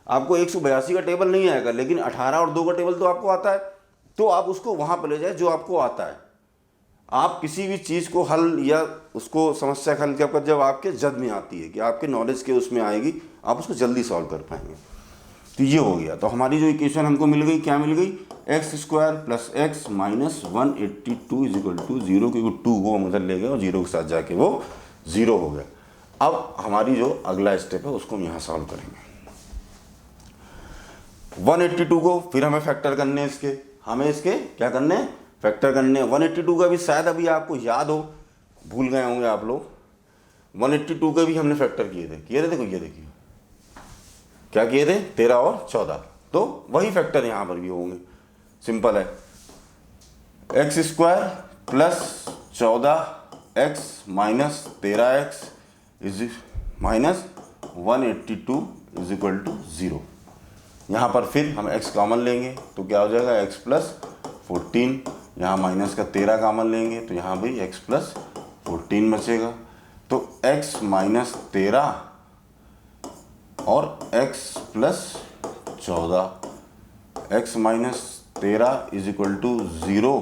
आपको 182 का टेबल नहीं आएगा, लेकिन 18 और 2 का टेबल तो आपको आता है, तो आप उसको वहाँ पर ले जाए जो आपको आता है। आप किसी भी चीज़ को हल या उसको समस्या हल क्या जब आपके जद में आती है कि आपके नॉलेज के उसमें आएगी, आप उसको जल्दी सॉल्व कर पाएंगे। तो ये हो गया। तो हमारी जो इक्वेशन हमको मिल गई, क्या मिल गई, x square plus x minus 182 is equal to 0, क्योंकि 2 को हम उधर ले गए और 0 के साथ जाके वो 0 हो गया। अब हमारी जो अगला स्टेप है उसको हम यहाँ सॉल्व करेंगे। 182 को फिर हमें फैक्टर करने हैं, इसके क्या करने हैं, फैक्टर करने हैं। 182 का भी शायद अभी आपको याद हो, भूल गए होंगे आप लोग, 182 के भी हमने फैक्टर किए थे। देखो ये देखिए क्या किए थे, 13 और 14, तो वही फैक्टर यहाँ पर भी होंगे। सिंपल है, x square plus 14x minus 13x is minus 182 is equal to 0। यहाँ पर फिर हम x कॉमन लेंगे तो क्या हो जाएगा, x प्लस 14, यहाँ माइनस का 13 कॉमन लेंगे तो यहाँ भी x प्लस 14 बचेगा। तो x माइनस 13 और x plus 14, x minus 13 is equal to 0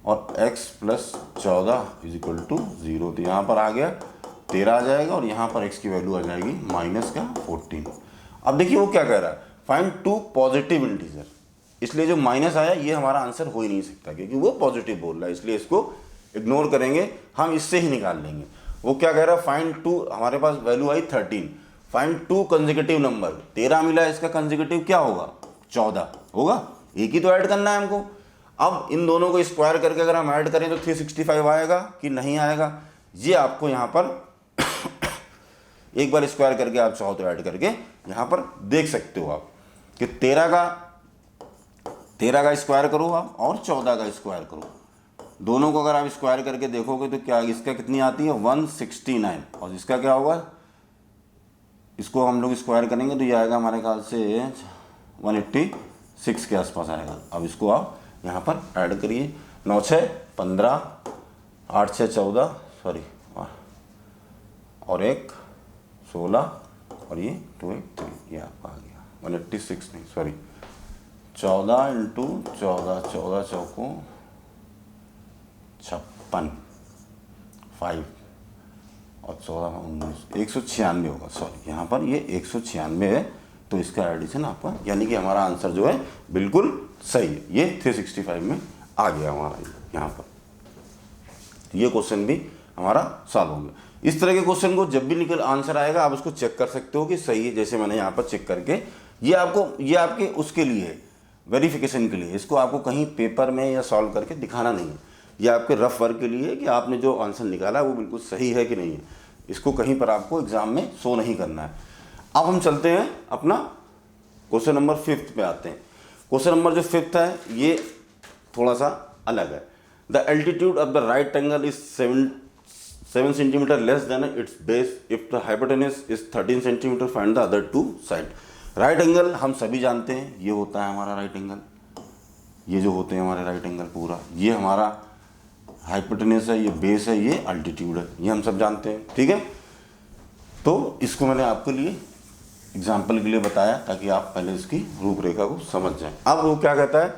और x plus 14 is equal to 0। तो यहाँ पर आ गया 13 आ जाएगा और यहाँ पर x की वैल्यू आ जाएगी माइनस का 14। अब देखिए वो क्या कह रहा है, फाइंड 2 पॉजिटिव इंटीजर, इसलिए जो माइनस आया ये हमारा आंसर हो ही नहीं सकता क्योंकि वो पॉजिटिव बोल रहा है, इसलिए इसको इग्नोर करेंगे, हम इससे ही निकाल लेंगे। वो क्या कह रहा है, फाइंड 2, हमारे पास वैल्यू आई 13, फाइंड 2 कंसेक्यूटिव नंबर, 13 मिला, इसका कंसेक्यूटिव क्या होगा, 14 होगा, एक ही तो ऐड करना है हमको। अब इन दोनों को स्क्वायर करके अगर हम ऐड करें तो 365 आएगा कि नहीं आएगा, ये आपको यहाँ पर एक बार स्क्वायर करके आप चाहो तो ऐड करके यहाँ पर देख सकते हो आप कि 13 का स्क्वायर करो आप और 14 का स्क्वायर करो, दोनों को अगर आप स्क्वायर करके देखोगे तो क्या इसका कितनी आती है 169, और इसका क्या होगा, इसको हम लोग स्क्वायर करेंगे तो ये आएगा हमारे ख्याल से 186 के आसपास आएगा। अब इसको आप यहाँ पर ऐड करिए, 9 6 15, 8 6 14, सॉरी और 1 16 और ये 2 1 3, ये आपका आ गया 186 नहीं सॉरी 14 इंटू 14, 14 चौकों 56, 5 और 14 19, 196 होगा, सॉरी यहाँ पर ये 196 है, तो इसका एडिशन आपका, यानी कि हमारा आंसर जो है बिल्कुल सही है, ये 365 में आ गया हमारा यहाँ पर। ये क्वेश्चन भी हमारा सॉल्व हो गया। इस तरह के क्वेश्चन को जब भी निकल आंसर आएगा आप उसको चेक कर सकते हो कि सही है, जैसे मैंने यहाँ पर चेक करके, ये आपके उसके लिए है, वेरिफिकेशन के लिए, इसको आपको कहीं पेपर में या सॉल्व करके दिखाना नहीं है, ये आपके रफ वर्क के लिए है कि आपने जो आंसर निकाला वो बिल्कुल सही है कि नहीं है, इसको कहीं पर आपको एग्जाम में शो नहीं करना है। अब हम चलते हैं अपना क्वेश्चन नंबर 5 पे आते हैं। क्वेश्चन नंबर जो 5 है ये थोड़ा सा अलग है। The altitude of the right angle is 7 centimetre less than it's base if the hypotenuse is 13 centimetre, find the other 2 side. Right angle हम सभी जानते हैं, ये होता है हमारा राइट एंगल, ये जो होते हैं हमारे राइट एंगल पूरा, ये हमारा हाइपोटेनस है, ये बेस है, ये अल्टीट्यूड है, ये हम सब जानते हैं, ठीक है। तो इसको मैंने आपके लिए एग्जाम्पल के लिए बताया ताकि आप पहले इसकी रूपरेखा को समझ जाएं। अब वो क्या कहता है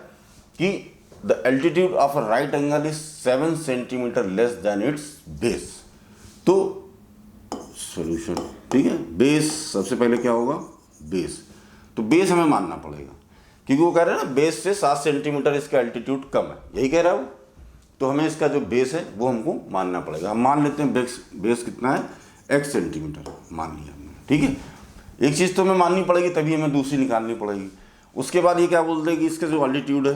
कि the altitude of a right angle is 7 centimetre less than it's base. तो सॉल्यूशन, ठीक है, बेस सबसे पहले क्या होगा, बेस, तो बेस हमें मानना पड़ेगा क्योंकि वो कह रहे हैं ना बेस से 7 सेंटीमीटर इसका एल्टीट्यूड कम है, यही कह रहा है वो, तो हमें इसका जो बेस है वो हमको मानना पड़ेगा। हम मान लेते हैं बेस कितना है, x सेंटीमीटर मान लिया हमने, ठीक है। एक चीज़ तो हमें माननी पड़ेगी तभी हमें दूसरी निकालनी पड़ेगी। उसके बाद ये क्या बोलते हैं कि इसका जो अल्टीट्यूड है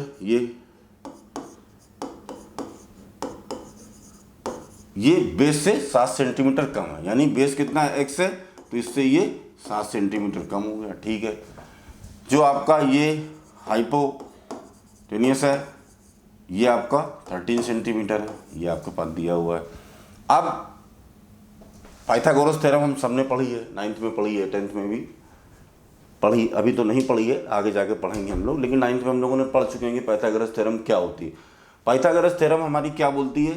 ये बेस से 7 सेंटीमीटर कम है, यानी बेस कितना है x है, तो इससे ये 7 सेंटीमीटर कम हो गया, ठीक है। जो आपका ये हाइपोटेनियस है ये आपका 13 सेंटीमीटर है, ये आपके पास दिया हुआ है। अब पाइथागोरस थ्योरम हम सबने पढ़ी है, 9th में पढ़ी है, 10th में भी पढ़ी, अभी तो नहीं पढ़ी है, आगे जाके पढ़ेंगे हम लोग, लेकिन 9th में हम लोगों ने पढ़ चुके हैं कि पाइथागोरस थ्योरम क्या होती है। पाइथागोरस थ्योरम हमारी क्या बोलती है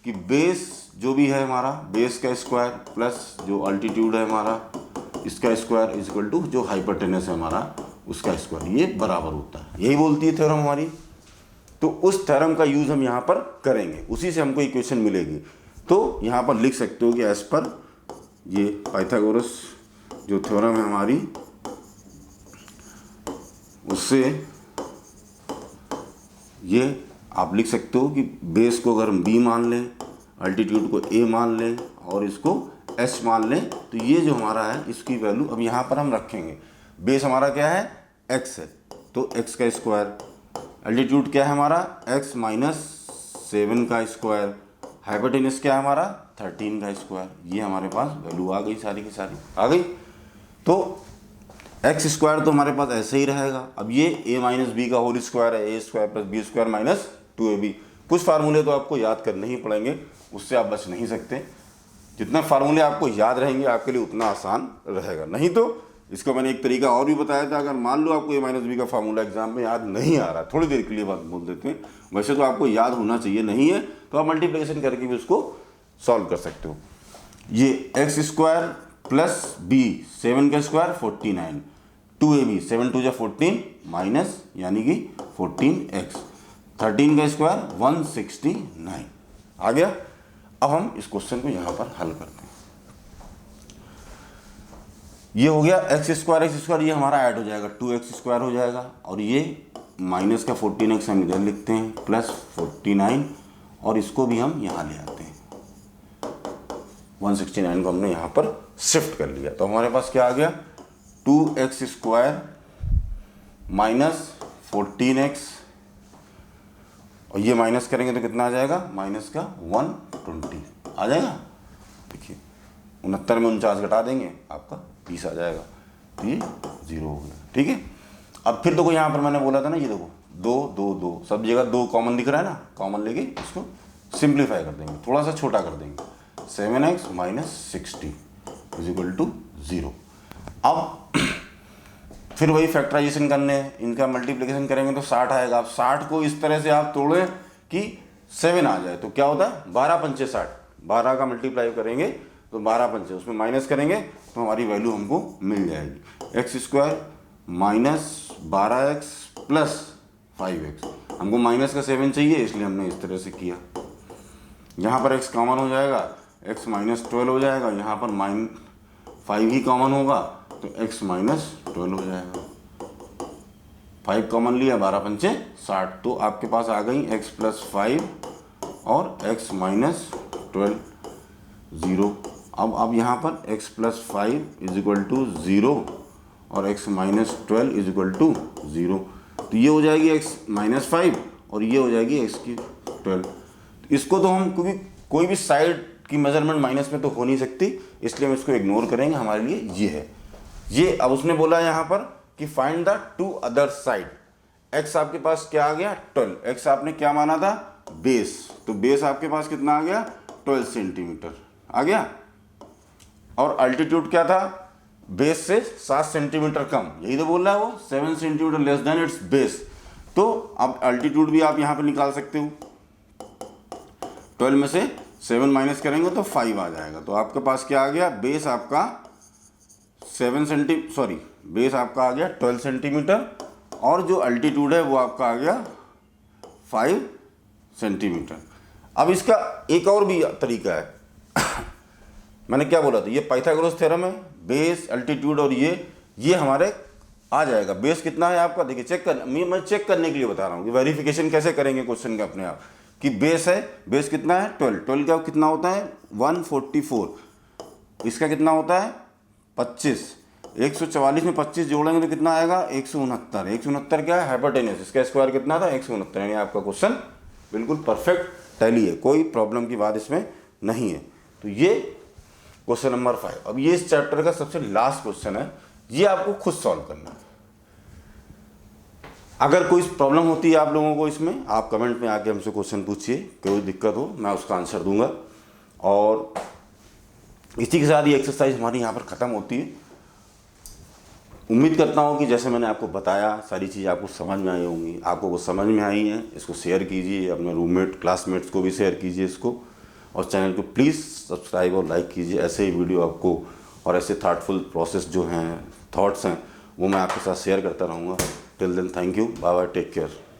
कि बेस जो भी है हमारा, बेस का स्क्वायर प्लस जो अल्टीट्यूड है हमारा इसका स्क्वायर इज इक्वल टू जो हाइपोटेनस है हमारा उसका स्क्वायर, ये बराबर होता है। यही बोलती है थ्योरम हमारी। तो उस थ्योरम का यूज़ हम यहाँ पर करेंगे, उसी से हमको इक्वेशन मिलेगी। तो यहाँ पर लिख सकते हो कि एज पर ये पाइथागोरस जो थ्योरम है हमारी, उससे ये आप लिख सकते हो कि बेस को अगर हम b मान लें, अल्टीट्यूड को a मान लें और इसको h मान लें, तो ये जो हमारा है इसकी वैल्यू अब यहाँ पर हम रखेंगे। बेस हमारा क्या है, x है, तो x का स्क्वायर, अल्टीट्यूड क्या है हमारा x माइनस 7 का स्क्वायर, हाइपोटेनस क्या है हमारा 13 का स्क्वायर। ये हमारे पास वैल्यू आ गई, सारी की सारी आ गई। तो एक्स स्क्वायर तो हमारे पास ऐसे ही रहेगा। अब ये a माइनस बी का होल स्क्वायर है, A square plus B square minus 2ab। कुछ फार्मूले तो आपको याद करने ही पड़ेंगे, उससे आप बच नहीं सकते। जितना फार्मूले आपको याद रहेंगे आपके लिए उतना आसान रहेगा। नहीं तो इसको मैंने एक तरीका और भी बताया था, अगर मान लो आपको a माइनस बी का फार्मूला एग्जाम में याद नहीं आ रहा, थोड़ी देर के लिए बात बोल देते हैं, वैसे तो आपको याद होना चाहिए, नहीं है तो आप मल्टीप्लिकेशन करके भी उसको सॉल्व कर सकते हो। ये एक्स स्क्वायर प्लस बी 7 का स्क्वायर 49, 2ab 7 2 14 माइनस यानी कि 14x, 13 का स्क्वायर 169 आ गया। अब हम इस क्वेश्चन को यहाँ पर हल करते हैं। ये हो गया एक्स स्क्वायर, ये हमारा ऐड हो जाएगा 2x स्क्वायर हो जाएगा, और ये माइनस का 14x हम इधर लिखते हैं प्लस 49, और इसको भी हम यहाँ ले आते हैं। 169 को हमने यहाँ पर शिफ्ट कर लिया, तो हमारे पास क्या आ गया 2x स्क्वायर माइनस 14x, और ये माइनस करेंगे तो कितना आ जाएगा, माइनस का 120 आ जाएगा। देखिए 69 में 49 घटा देंगे आपका 20 आ जाएगा, तो ये 0 हो गया। ठीक है, अब फिर देखो यहाँ पर मैंने बोला था ना, ये देखो 2 2 2 सब जगह 2 कॉमन दिख रहा है ना, कॉमन लेके इसको सिंप्लीफाई कर देंगे, थोड़ा सा छोटा कर देंगे। 7x minus 60 is equal to 0। अब फिर वही फैक्टराइजेशन करने हैं, इनका मल्टीप्लिकेशन करेंगे तो 60 आएगा। अब 60 को इस तरह से आप तोड़ें कि 7 आ जाए, तो क्या होता है 12 पंचे 60, 12 का मल्टीप्लाई करेंगे तो 12 पंचे, उसमें माइनस करेंगे तो हमारी वैल्यू हमको मिल जाएगी। X square minus 12x plus 5x, हमको माइनस का 7 चाहिए इसलिए हमने इस तरह से किया। यहाँ पर x कॉमन हो जाएगा, x माइनस 12 हो जाएगा, यहाँ पर -5 ही कॉमन होगा तो x माइनस 12 हो जाएगा। 5 कॉमन लिया, 12 पंचे 60, तो आपके पास आ गई x प्लस 5 और x माइनस 12 0। अब यहाँ पर x plus 5 is equal to 0 और x minus 12 is equal to 0, तो ये हो जाएगी x माइनस 5 और ये हो जाएगी x की 12। इसको तो हम क्योंकि कोई भी साइड की मेजरमेंट माइनस में तो हो नहीं सकती, इसलिए हम इसको इग्नोर करेंगे, हमारे लिए ये है ये। अब उसने बोला यहाँ पर कि find the 2 other side. x आपके पास क्या आ गया 12, x आपने क्या माना था बेस, तो बेस आपके पास कितना आ गया 12 सेंटीमीटर आ गया, और अल्टीट्यूड क्या था बेस से 7 सेंटीमीटर कम, यही तो बोल रहा है वो 7 centimetre less than it's base. तो अब अल्टीट्यूड भी आप यहाँ पे निकाल सकते हो, 12 में से 7 माइनस करेंगे तो 5 आ जाएगा, तो आपके पास क्या आ गया बेस आपका बेस आपका आ गया 12 सेंटीमीटर, और जो अल्टीट्यूड है वो आपका आ गया 5 सेंटीमीटर। अब इसका एक और भी तरीका है मैंने क्या बोला था, ये पाइथागोरस थ्योरम है, बेस अल्टीट्यूड और ये हमारे आ जाएगा। बेस कितना है आपका, देखिए चेक कर, मैं चेक करने के लिए बता रहा हूँ कि वेरिफिकेशन कैसे करेंगे क्वेश्चन का अपने आप, कि बेस है, बेस कितना है 12 का कितना होता है 144, इसका कितना होता है 25, 144 में 25 जोड़ेंगे तो कितना आएगा 169, 169 क्या है हाइपोटेनस, इसका स्क्वायर कितना था 169, यानी आपका क्वेश्चन बिल्कुल परफेक्ट टैली है, कोई प्रॉब्लम की बात इसमें नहीं है। तो ये क्वेश्चन नंबर 5। अब ये इस चैप्टर का सबसे लास्ट क्वेश्चन है, ये आपको खुद सॉल्व करना है। अगर कोई प्रॉब्लम होती है आप लोगों को इसमें, आप कमेंट में आके हमसे क्वेश्चन पूछिए, कोई दिक्कत हो मैं उसका आंसर दूंगा। और इसी के साथ ये एक्सरसाइज हमारी यहाँ पर ख़त्म होती है। उम्मीद करता हूँ कि जैसे मैंने आपको बताया सारी चीज़ आपको समझ में आई होंगी, आपको वो समझ में आई है, इसको शेयर कीजिए, अपने रूममेट क्लासमेट्स को भी शेयर कीजिए इसको, और चैनल को प्लीज़ सब्सक्राइब और लाइक कीजिए, ऐसे ही वीडियो आपको और ऐसे थाटफुल प्रोसेस जो हैं, थॉट्स हैं, वो मैं आपके साथ शेयर करता रहूँगा। Till then, thank you, bye bye, take care.